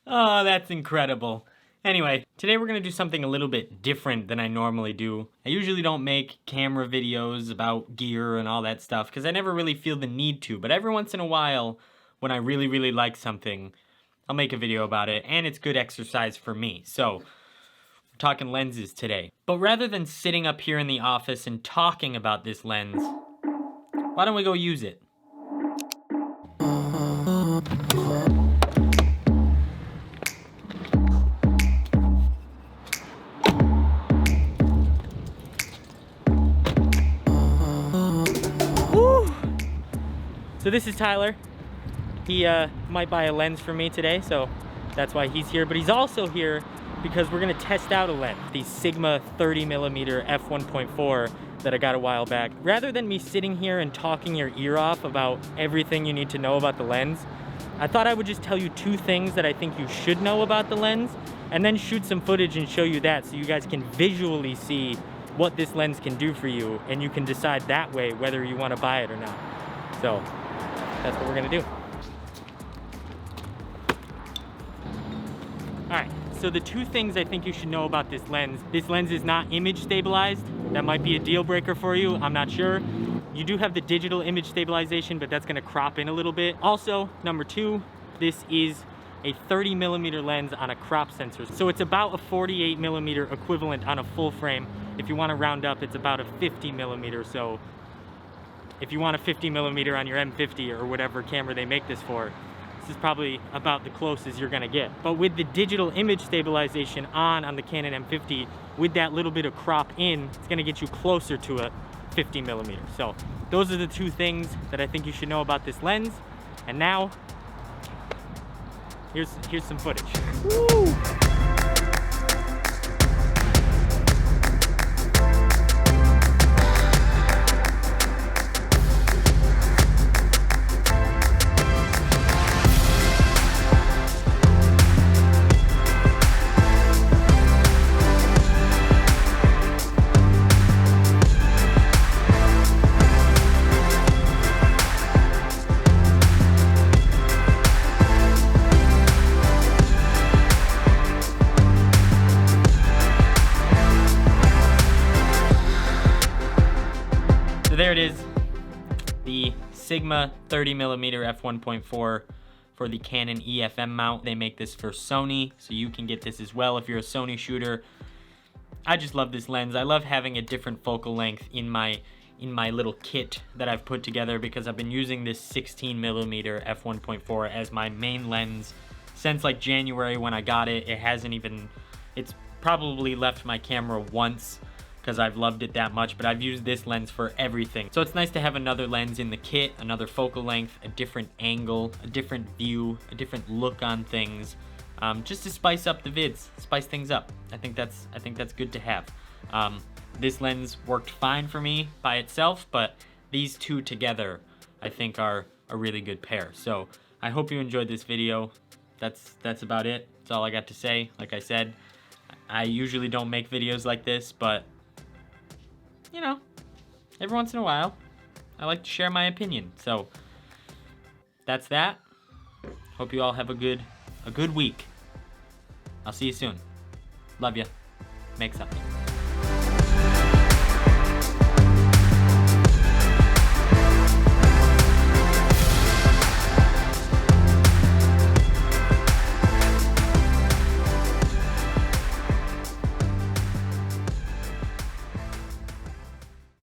Oh, that's incredible. Anyway, today we're going to do something a little bit different than I normally do. I usually don't make camera videos about gear and all that stuff because I never really feel the need to, but every once in a while, when I really, really like something, I'll make a video about it, and it's good exercise for me. So, we're talking lenses today. But rather than sitting up here in the office and talking about this lens, why don't we go use it? So this is Tyler. He might buy a lens from me today, so that's why he's here. But he's also here because we're gonna test out a lens, the Sigma 30mm f1.4 that I got a while back. Rather than me sitting here and talking your ear off about everything you need to know about the lens, I thought I would just tell you 2 things that I think you should know about the lens, and then shoot some footage and show you that so you guys can visually see what this lens can do for you, and you can decide that way whether you wanna buy it or not. So, that's what we're gonna do. All right, so the 2 things I think you should know about this lens is not image stabilized. That might be a deal breaker for you, I'm not sure. You do have the digital image stabilization, but that's gonna crop in a little bit. Also, number 2, this is a 30mm lens on a crop sensor. So it's about a 48mm equivalent on a full frame. If you wanna round up, it's about a 50mm, so if you want a 50mm on your M50 or whatever camera they make this for, this is probably about the closest you're gonna get. But with the digital image stabilization on the Canon M50, with that little bit of crop in, it's gonna get you closer to a 50mm. So those are the 2 things that I think you should know about this lens. And now, here's some footage. Woo! There it is, the Sigma 30mm f1.4 for the Canon EFM mount. They make this for Sony, so you can get this as well if you're a Sony shooter. I just love this lens. I love having a different focal length in my little kit that I've put together because I've been using this 16mm f1.4 as my main lens since like January when I got it. It's probably left my camera once because I've loved it that much, but I've used this lens for everything. So it's nice to have another lens in the kit, another focal length, a different angle, a different view, a different look on things, just to spice up the vids, spice things up. I think that's good to have. This lens worked fine for me by itself, but these 2 together, I think are a really good pair. So I hope you enjoyed this video. That's about it. That's all I got to say. Like I said, I usually don't make videos like this, but you know, every once in a while, I like to share my opinion. So that's that. Hope you all have a good week. I'll see you soon. Love ya. Make something.